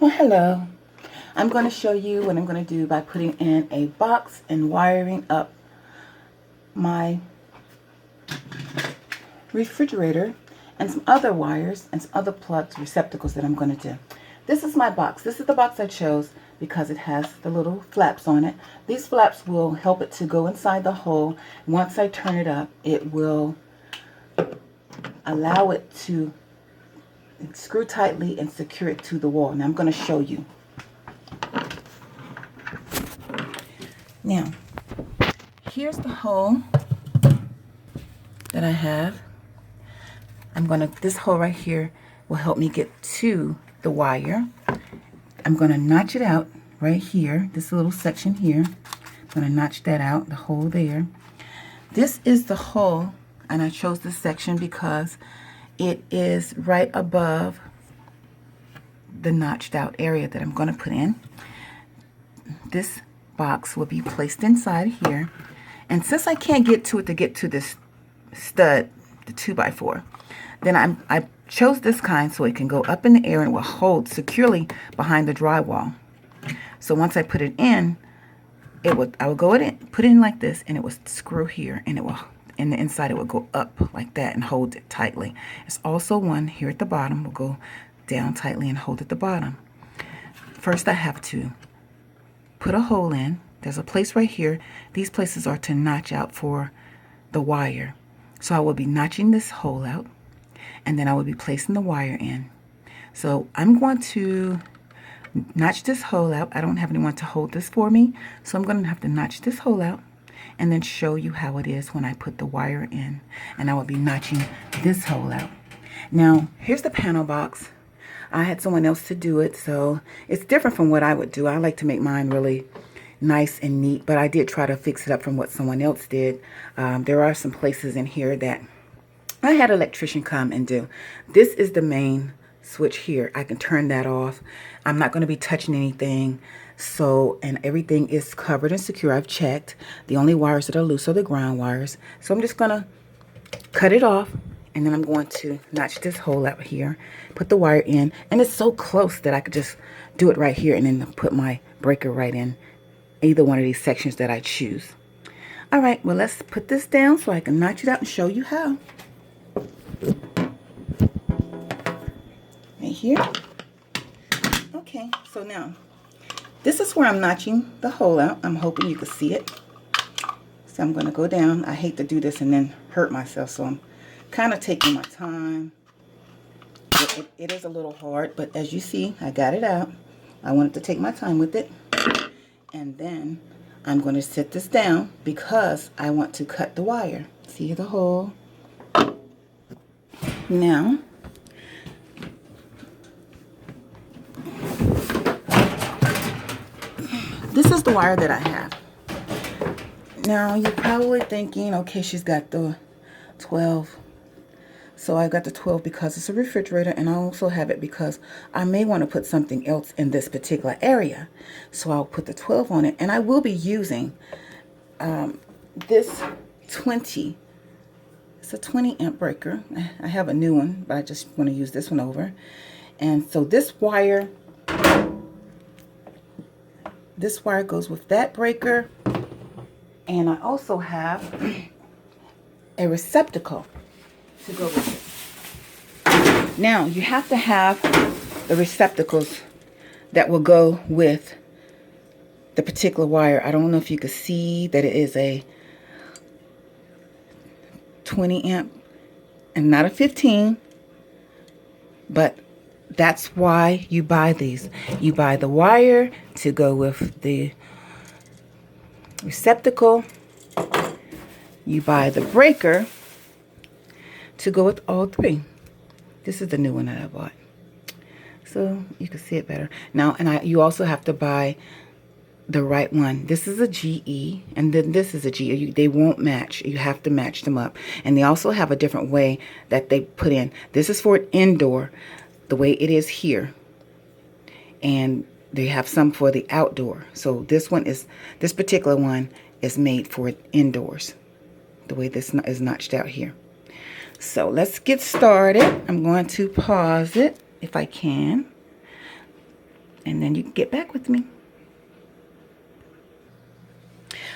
Well, hello. I'm going to show you what I'm going to do by putting in a box and wiring up my refrigerator and some other wires and some other plugs, receptacles that I'm going to do. This is my box. This is the box I chose because it has the little flaps on it. These flaps will help it to go inside the hole. Once I turn it up, it will allow it to screw tightly and secure it to the wall. Now I'm going to show you. Now, here's the hole that I have. This hole right here will help me get to the wire. I'm gonna notch it out right here, this little section here. I'm gonna notch that out, the hole there. This is the hole, and I chose this section because it is right above the notched out area that I'm gonna put in. This box will be placed inside here, and since I can't get to it to get to this stud, the 2x4, then I chose this kind so it can go up in the air and it will hold securely behind the drywall. So once I put it in, I will go in, put it in like this, and it will screw here, and it will, in the inside, it will go up like that and hold it tightly. It's also one here at the bottom will go down tightly and hold at the bottom. First, I have to put a hole in. There's a place right here. These places are to notch out for the wire. So I will be notching this hole out, and then I will be placing the wire in. So I'm going to notch this hole out. I don't have anyone to hold this for me, so I'm going to have to notch this hole out and then show you how it is when I put the wire in. And I will be notching this hole out. Now, here's the panel box. I had someone else to do it, so it's different from what I would do. I like to make mine really nice and neat, but I did try to fix it up from what someone else did. There are some places in here that I had an electrician come and do. This is the main switch here. I can turn that off. I'm not going to be touching anything. So, and everything is covered and secure. I've checked. The only wires that are loose are the ground wires. So I'm just going to cut it off, and then I'm going to notch this hole out here, put the wire in, and it's so close that I could just do it right here and then put my breaker right in either one of these sections that I choose. All right, well, let's put this down so I can notch it out and show you how. Right here. Okay, so now this is where I'm notching the hole out. I'm hoping you can see it. So I'm going to go down. I hate to do this and then hurt myself, so I'm kind of taking my time. It is a little hard, but as you see, I got it out. I wanted to take my time with it. And then I'm going to set this down because I want to cut the wire. See the hole? Now, this is the wire that I have. Now, you're probably thinking, okay, she's got the 12. So I got the 12 because it's a refrigerator, and I also have it because I may want to put something else in this particular area. So I'll put the 12 on it, and I will be using this 20. It's a 20 amp breaker. I have a new one, but I just want to use this one over. And so this wire goes with that breaker. And I also have a receptacle to go with it. Now, you have to have the receptacles that will go with the particular wire. I don't know if you can see that it is a 20 amp and not a 15, but that's why you buy these. You buy the wire to go with the receptacle. You buy the breaker to go with all three. This is the new one that I bought, so you can see it better now. And you also have to buy the right one. This is a GE, and then this is a GE. They won't match. You have to match them up. And they also have a different way that they put in. This is for indoor, the way it is here, and they have some for the outdoor. So this particular one is made for indoors, the way this is notched out here. So let's get started. I'm going to pause it if I can. and then you can get back with me.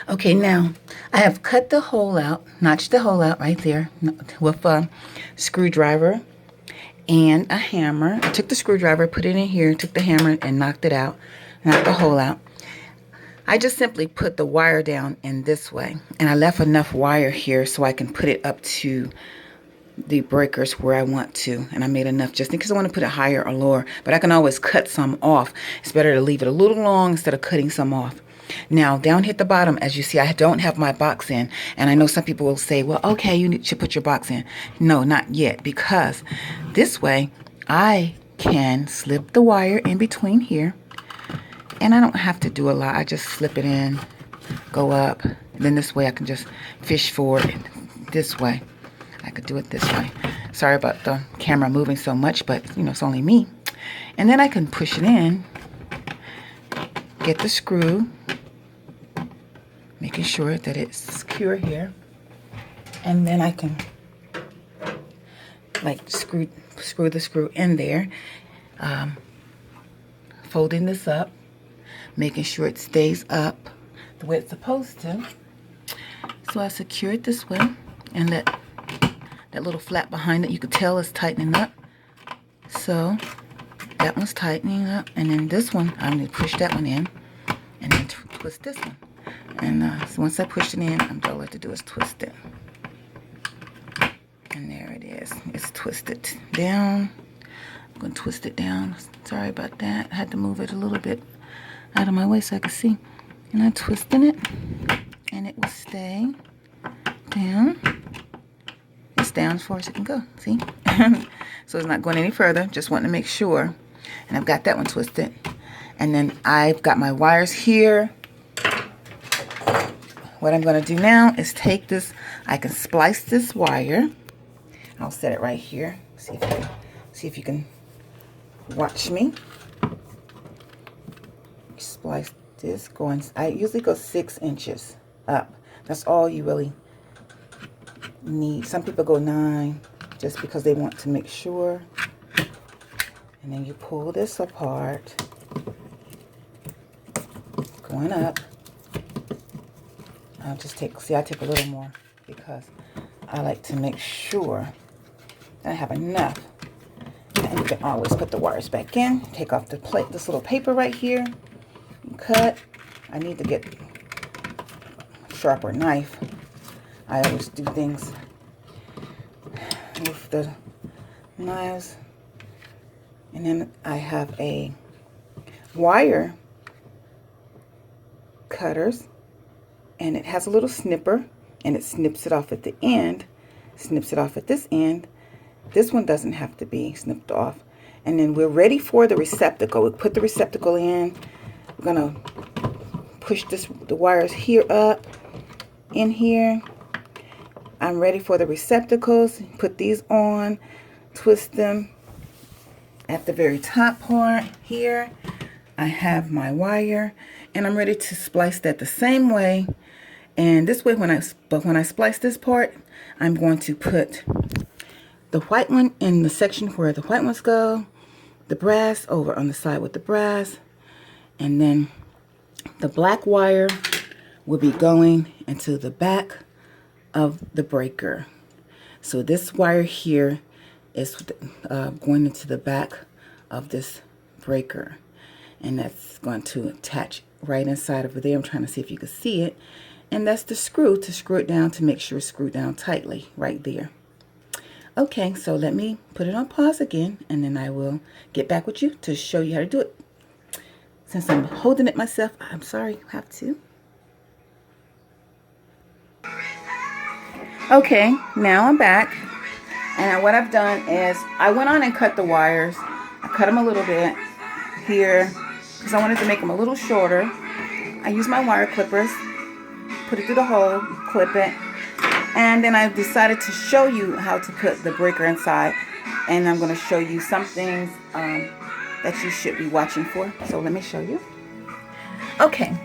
Okay, now I have cut the hole out, notched the hole out right there with a screwdriver and a hammer. I took the screwdriver, put it in here, took the hammer and knocked it out, knocked the hole out. I just simply put the wire down in this way, and I left enough wire here so I can put it up to the breakers where I want to, and I made enough just in case I want to put it higher or lower, but I can always cut some off. It's better to leave it a little long instead of cutting some off. Now down here at the bottom, as you see, I don't have my box in, and I know some people will say, well, okay, you should put your box in. No, not yet, because this way I can slip the wire in between here, and I don't have to do a lot. I just slip it in, go up, and then this way I can just fish forward this way. I could do it this way. Sorry about the camera moving so much, but you know, it's only me. And then I can push it in, get the screw, making sure that it's secure here. And then I can like screw the screw in there, folding this up, making sure it stays up the way it's supposed to. So I secure it this way, and that little flap behind it, you could tell is tightening up. So that one's tightening up, and then this one, I'm going to push that one in, and then twist this one. And so once I push it in, all I have to do is twist it. And there it is. It's twisted down. I'm going to twist it down. Sorry about that. I had to move it a little bit out of my way so I could see. And I'm twisting it, and it will stay down. It's down as far as it can go. See? So it's not going any further. Just wanting to make sure. And I've got that one twisted. And then I've got my wires here. What I'm going to do now is take this. I can splice this wire. I'll set it right here. See if you can watch me. Splice this. I usually go 6 inches up. That's all you really need. Some people go 9 just because they want to make sure. And then you pull this apart, going up. I'll just take, I take a little more because I like to make sure that I have enough. And you can always put the wires back in. Take off the plate, this little paper right here. Cut. I need to get a sharper knife. I always do things with the knives. And then I have a wire cutters, and it has a little snipper, and it snips it off at the end, snips it off at this end. This one doesn't have to be snipped off. And then we're ready for the receptacle. We put the receptacle in. We're gonna push the wires here up in here. I'm ready for the receptacles. Put these on, twist them. At the very top part here, I have my wire, and I'm ready to splice that the same way. And this way, when I splice this part, I'm going to put the white one in the section where the white ones go, the brass over on the side with the brass, and then the black wire will be going into the back of the breaker. So this wire here is going into the back of this breaker, and that's going to attach right inside over there. I'm trying to see if you can see it, and that's the screw to screw it down, to make sure it's screwed down tightly right there. Okay, so let me put it on pause again, and then I will get back with you to show you how to do it. Since I'm holding it myself, I'm sorry, I have to. Okay, now I'm back. And what I've done is I went on and cut the wires. I cut them a little bit here because I wanted to make them a little shorter. I used my wire clippers, put it through the hole, clip it, and then I decided to show you how to put the breaker inside. And I'm going to show you some things that you should be watching for. So let me show you. Okay,